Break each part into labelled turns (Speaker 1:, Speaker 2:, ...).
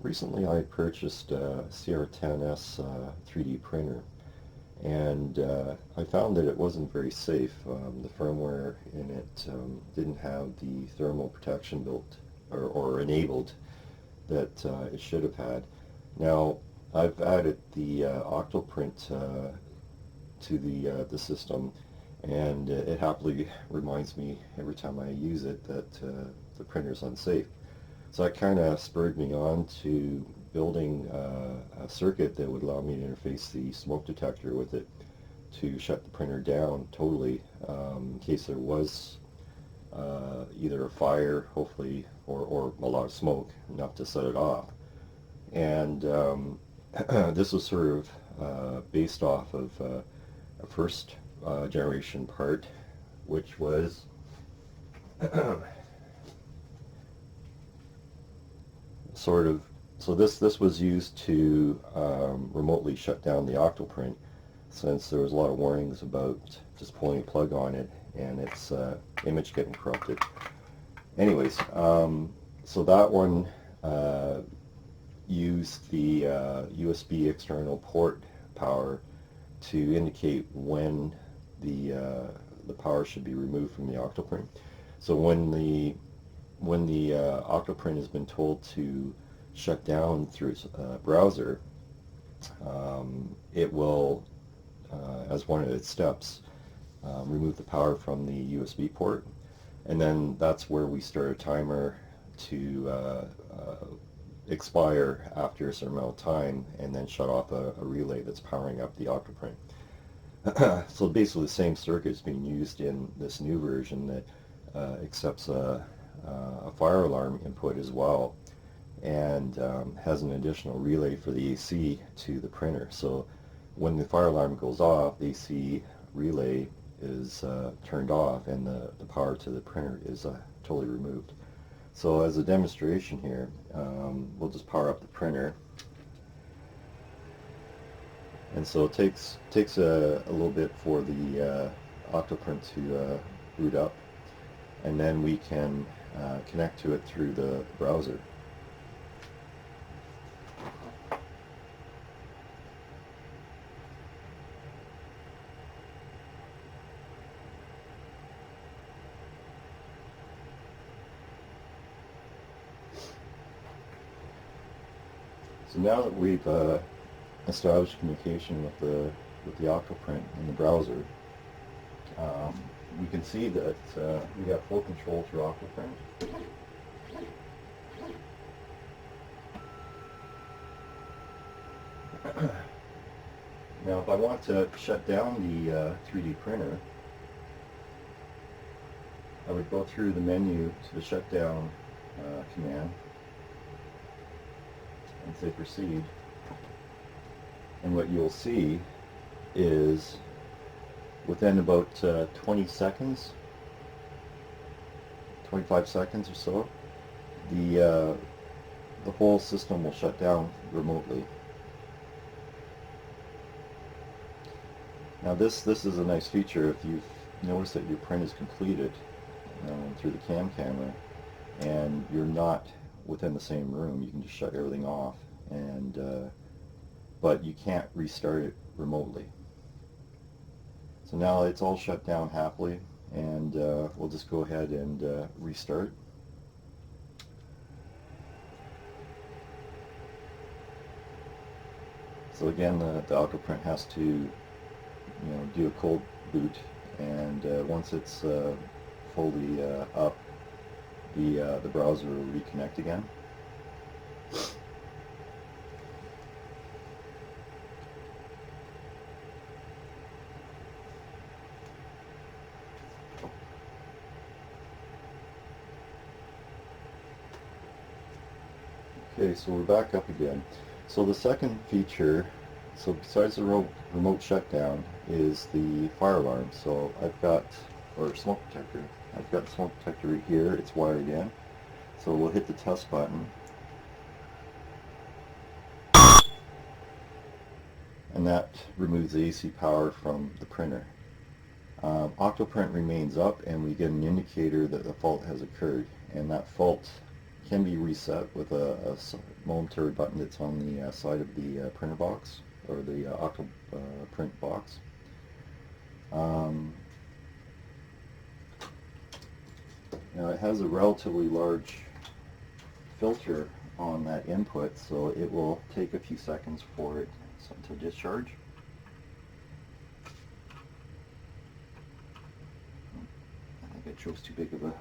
Speaker 1: Recently I purchased a CR10S 3D printer, and I found that it wasn't very safe. The firmware in it didn't have the thermal protection built or enabled that it should have had. Now, I've added the Octoprint to the system, and it happily reminds me every time I use it that the printer's unsafe. So that kind of spurred me on to building a circuit that would allow me to interface the smoke detector with it to shut the printer down totally in case there was either a fire, hopefully, or a lot of smoke, enough to set it off. And this was sort of based off of a first generation part, which was sort of, so this was used to remotely shut down the Octoprint, since there was a lot of warnings about just pulling a plug on it and its image getting corrupted. Anyways, so that one used the USB external port power to indicate when the power should be removed from the Octoprint. So when the Octoprint has been told to shut down through its browser, it will, as one of its steps, remove the power from the USB port, and then that's where we start a timer to expire after a certain amount of time, and then shut off a relay that's powering up the Octoprint. So basically the same circuit is being used in this new version that accepts a fire alarm input as well, and has an additional relay for the AC to the printer. So when the fire alarm goes off, the AC relay is turned off, and the power to the printer is totally removed. So as a demonstration here, we'll just power up the printer. And so it takes a little bit for the Octoprint to boot up, and then we can connect to it through the browser. So now that we've established communication with the Octoprint in the browser, we can see that we got full control through Octoprint. Now, if I want to shut down the 3D printer, I would go through the menu to the shutdown command and say proceed. And what you'll see is within about 20 seconds, 25 seconds or so, the whole system will shut down remotely. Now this is a nice feature if you've noticed that your print is completed through the camera, and you're not within the same room. You can just shut everything off, and but you can't restart it remotely. So now it's all shut down happily, and we'll just go ahead and restart. So again, the Octoprint has to do a cold boot, and once it's fully up, the browser will reconnect again. Okay, so we're back up again. So the second feature, so besides the remote shutdown, is the fire alarm. So I've got, or smoke detector. I've got the smoke detector right here. It's wired in. So we'll hit the test button. And that removes the AC power from the printer. Octoprint remains up, and we get an indicator that the fault has occurred. And that fault can be reset with a momentary button that's on the side of the printer box, or the print box. Um, Now it has a relatively large filter on that input, so it will take a few seconds for it to discharge. I think I chose too big of a...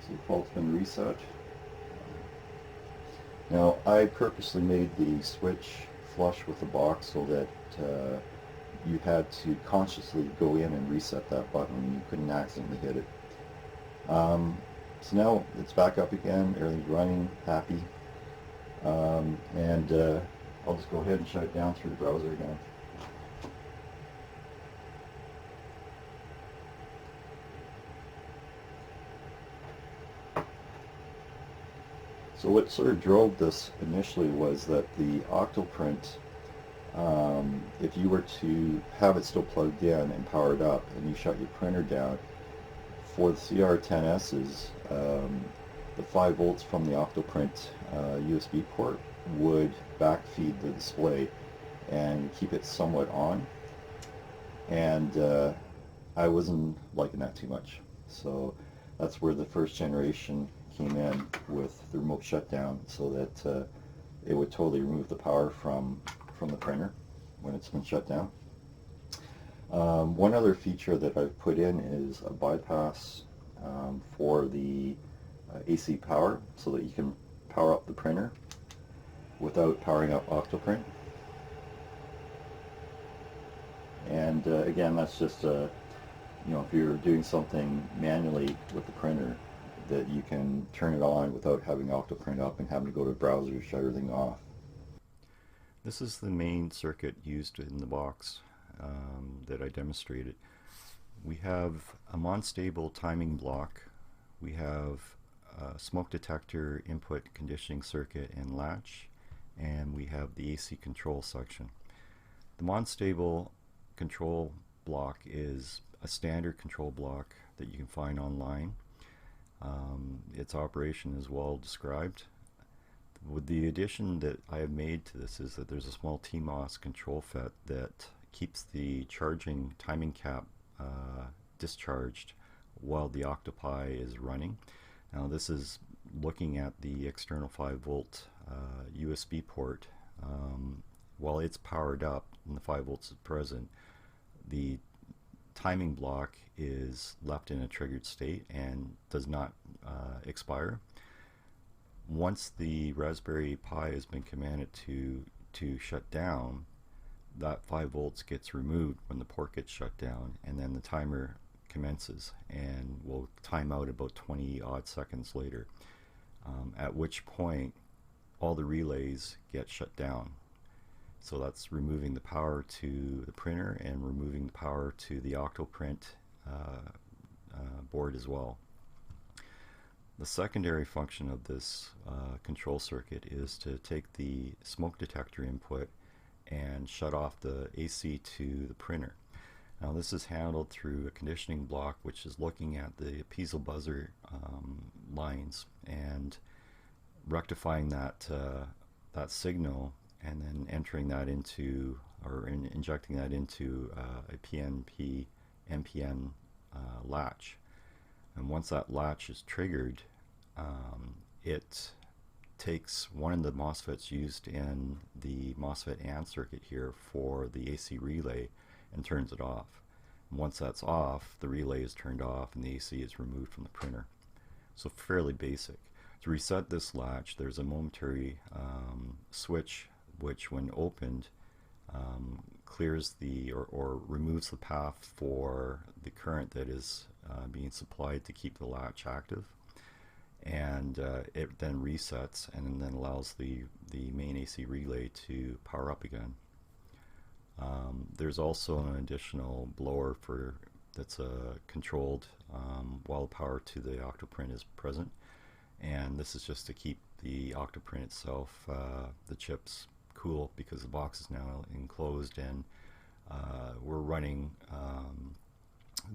Speaker 1: So the fault's been reset. Now I purposely made the switch flush with the box so that you had to consciously go in and reset that button. You couldn't accidentally hit it. So now it's back up again, everything's running, happy, and I'll just go ahead and shut it down through the browser again. So what sort of drove this initially was that the Octoprint, if you were to have it still plugged in and powered up and you shut your printer down, for the CR10Ss, the 5 volts from the Octoprint USB port would backfeed the display and keep it somewhat on, and I wasn't liking that too much. So that's where the first generation came in with the remote shutdown, so that it would totally remove the power from the printer when it's been shut down. One other feature that I've put in is a bypass for the AC power, so that you can power up the printer without powering up Octoprint. And again, that's just if you're doing something manually with the printer, that you can turn it on without having Octoprint up and having to go to a browser to shut everything off. This is the main circuit used in the box that I demonstrated. We have a monostable timing block, we have a smoke detector input conditioning circuit and latch, and we have the AC control section. The monostable control block is a standard control block that you can find online. Its operation is well described. With the addition that I have made to this is that there's a small TMOS control FET that keeps the charging timing cap discharged while the Octopie is running. Now this is looking at the external 5 volt USB port. While it's powered up and the 5 volts is present, the timing block is left in a triggered state and does not expire. Once the Raspberry Pi has been commanded to shut down, that 5 volts gets removed when the port gets shut down, and then the timer commences and will time out about 20 odd seconds later, at which point all the relays get shut down. So that's removing the power to the printer and removing the power to the Octoprint board as well. The secondary function of this control circuit is to take the smoke detector input and shut off the AC to the printer. Now this is handled through a conditioning block, which is looking at the piezo buzzer lines and rectifying that signal, and then entering that into, or injecting that into a PNP NPN latch. And once that latch is triggered, it takes one of the MOSFETs used in the MOSFET AND circuit here for the AC relay and turns it off. And once that's off, the relay is turned off and the AC is removed from the printer. So fairly basic. To reset this latch, there's a momentary switch which, when opened, clears the or removes the path for the current that is being supplied to keep the latch active, and it then resets and then allows the main AC relay to power up again. There's also an additional blower that's controlled while the power to the Octoprint is present, and this is just to keep the Octoprint itself, the chips, cool because the box is now enclosed, and we're running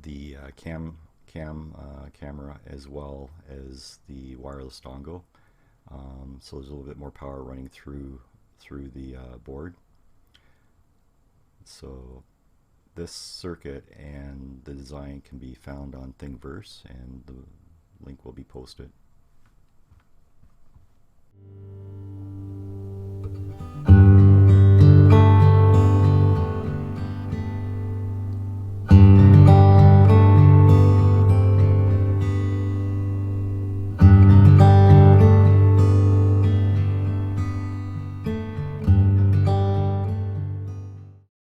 Speaker 1: the camera as well as the wireless dongle. So there's a little bit more power running through the board. So this circuit and the design can be found on Thingiverse, and the link will be posted.